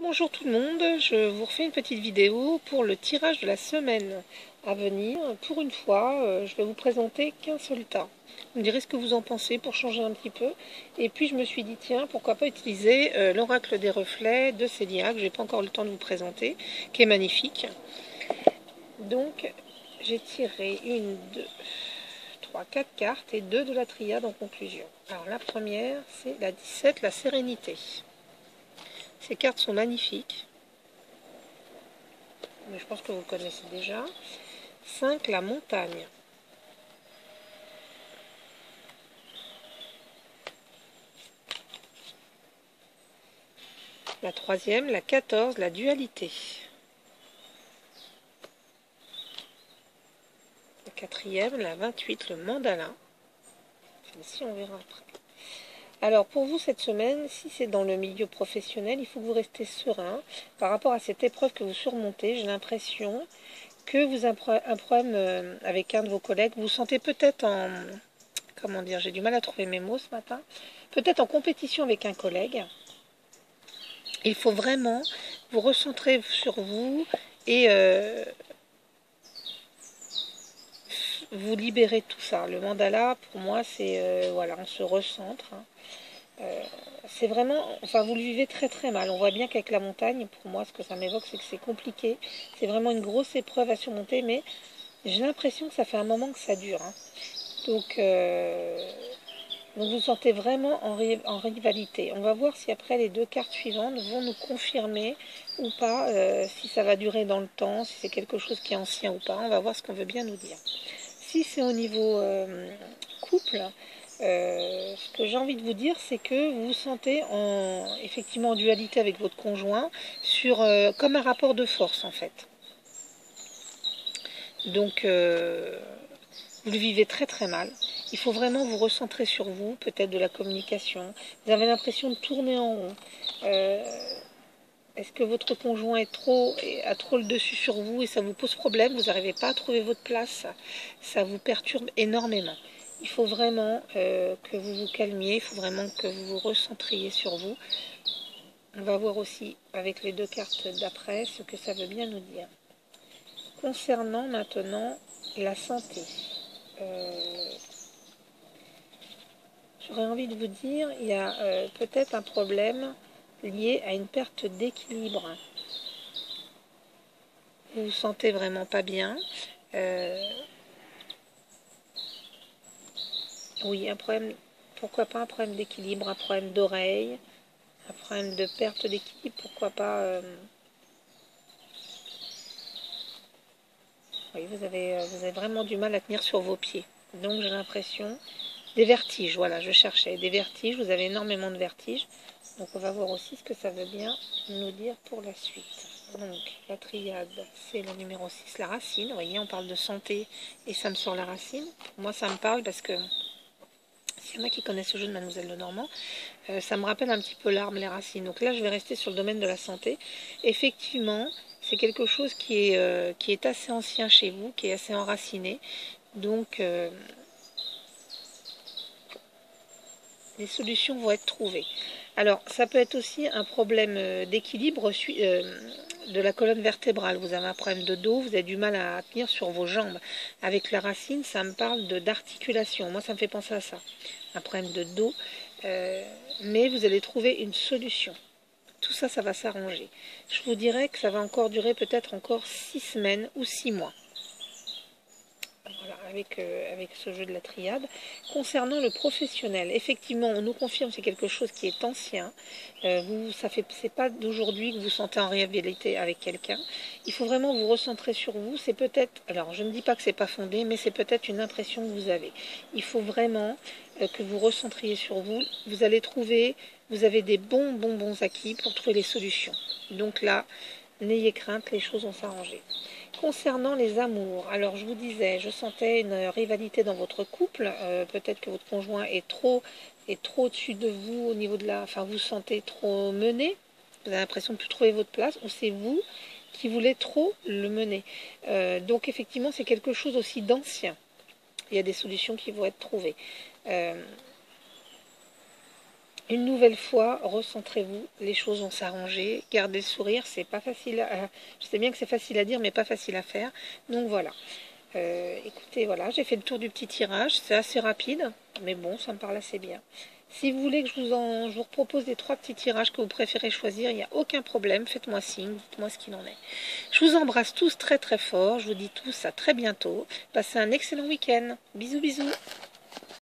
Bonjour tout le monde, je vous refais une petite vidéo pour le tirage de la semaine à venir. Pour une fois, je vais vous présenter qu'un seul tas. Vous me direz ce que vous en pensez pour changer un petit peu. Et puis je me suis dit, tiens, pourquoi pas utiliser l'oracle des reflets de Célia, que je n'ai pas encore le temps de vous présenter, qui est magnifique. Donc, j'ai tiré une, deux, trois, quatre cartes et deux de la triade en conclusion. Alors la première, c'est la 17, la sérénité. Ces cartes sont magnifiques. Mais je pense que vous connaissez déjà. 5, la montagne. La troisième, la 14, la dualité. La quatrième, la 28, le mandala. Celle-ci, on verra après. Alors, pour vous, cette semaine, si c'est dans le milieu professionnel, il faut que vous restez serein. Par rapport à cette épreuve que vous surmontez, j'ai l'impression que vous avez un problème avec un de vos collègues. Vous sentez peut-être en... Comment dire, j'ai du mal à trouver mes mots ce matin. Peut-être en compétition avec un collègue. Il faut vraiment vous recentrer sur vous et vous libérer de tout ça. Le mandala, pour moi, c'est... voilà, on se recentre. C'est vraiment... Enfin, vous le vivez très très mal. On voit bien qu'avec la montagne, pour moi, ce que ça m'évoque, c'est que c'est compliqué. C'est vraiment une grosse épreuve à surmonter, mais j'ai l'impression que ça fait un moment que ça dure. Donc vous vous sentez vraiment en rivalité. On va voir si après les deux cartes suivantes vont nous confirmer ou pas, si ça va durer dans le temps, si c'est quelque chose qui est ancien ou pas. On va voir ce qu'on veut bien nous dire. Si c'est au niveau couple, ce que j'ai envie de vous dire, c'est que vous vous sentez effectivement en dualité avec votre conjoint, comme un rapport de force en fait. Donc vous le vivez très très mal. Il faut vraiment vous recentrer sur vous, peut-être de la communication. Vous avez l'impression de tourner en rond. Est-ce que votre conjoint a trop le dessus sur vous et ça vous pose problème? Vous n'arrivez pas à trouver votre place? Ça vous perturbe énormément. Il faut vraiment que vous vous calmiez. Il faut vraiment que vous vous recentriez sur vous. On va voir aussi avec les deux cartes d'après ce que ça veut bien nous dire. Concernant maintenant la santé. J'aurais envie de vous dire, il y a peut-être un problème lié à une perte d'équilibre. Vous vous sentez vraiment pas bien. Oui, un problème, pourquoi pas un problème d'équilibre, un problème d'oreille, un problème de perte d'équilibre, pourquoi pas... oui, vous avez vraiment du mal à tenir sur vos pieds. Donc j'ai l'impression... Des vertiges, voilà, je cherchais. Des vertiges, vous avez énormément de vertiges. Donc on va voir aussi ce que ça veut bien nous dire pour la suite. Donc la triade, c'est le numéro 6, la racine. Vous voyez, on parle de santé et ça me sort la racine. Pour moi, ça me parle parce que s'il y en a qui connaissent ce jeu de Mademoiselle Lenormand, ça me rappelle un petit peu l'arbre, les racines. Donc là, je vais rester sur le domaine de la santé. Effectivement, c'est quelque chose qui est assez ancien chez vous, qui est assez enraciné. Donc... les solutions vont être trouvées. Alors, ça peut être aussi un problème d'équilibre de la colonne vertébrale. Vous avez un problème de dos, vous avez du mal à tenir sur vos jambes. Avec la racine, ça me parle d'articulation. Moi, ça me fait penser à ça. Un problème de dos. Mais vous allez trouver une solution. Tout ça, ça va s'arranger. Je vous dirais que ça va encore durer peut-être encore 6 semaines ou 6 mois. Voilà, avec ce jeu de la triade. Concernant le professionnel, effectivement, on nous confirme que c'est quelque chose qui est ancien. C'est pas d'aujourd'hui que vous sentez en rivalité avec quelqu'un. Il faut vraiment vous recentrer sur vous. C'est peut-être, alors je ne dis pas que c'est pas fondé, mais c'est peut-être une impression que vous avez. Il faut vraiment que vous recentriez sur vous. Vous allez trouver, vous avez des bons acquis pour trouver les solutions. Donc là, n'ayez crainte, les choses vont s'arranger. Concernant les amours, alors je vous disais, je sentais une rivalité dans votre couple. Peut-être que votre conjoint est trop au-dessus de vous au niveau de la... Enfin, vous sentez trop mené. Vous avez l'impression de ne plus trouver votre place. Ou c'est vous qui voulez trop le mener. Donc effectivement, c'est quelque chose aussi d'ancien. Il y a des solutions qui vont être trouvées. Une nouvelle fois, recentrez-vous, les choses vont s'arranger. Gardez le sourire, c'est pas facile je sais bien que c'est facile à dire, mais pas facile à faire. Donc voilà. Écoutez, voilà, j'ai fait le tour du petit tirage. C'est assez rapide, mais bon, ça me parle assez bien. Si vous voulez que je vous propose des 3 petits tirages que vous préférez choisir, il n'y a aucun problème. Faites-moi signe, dites-moi ce qu'il en est. Je vous embrasse tous très très fort. Je vous dis tous à très bientôt. Passez un excellent week-end. Bisous bisous.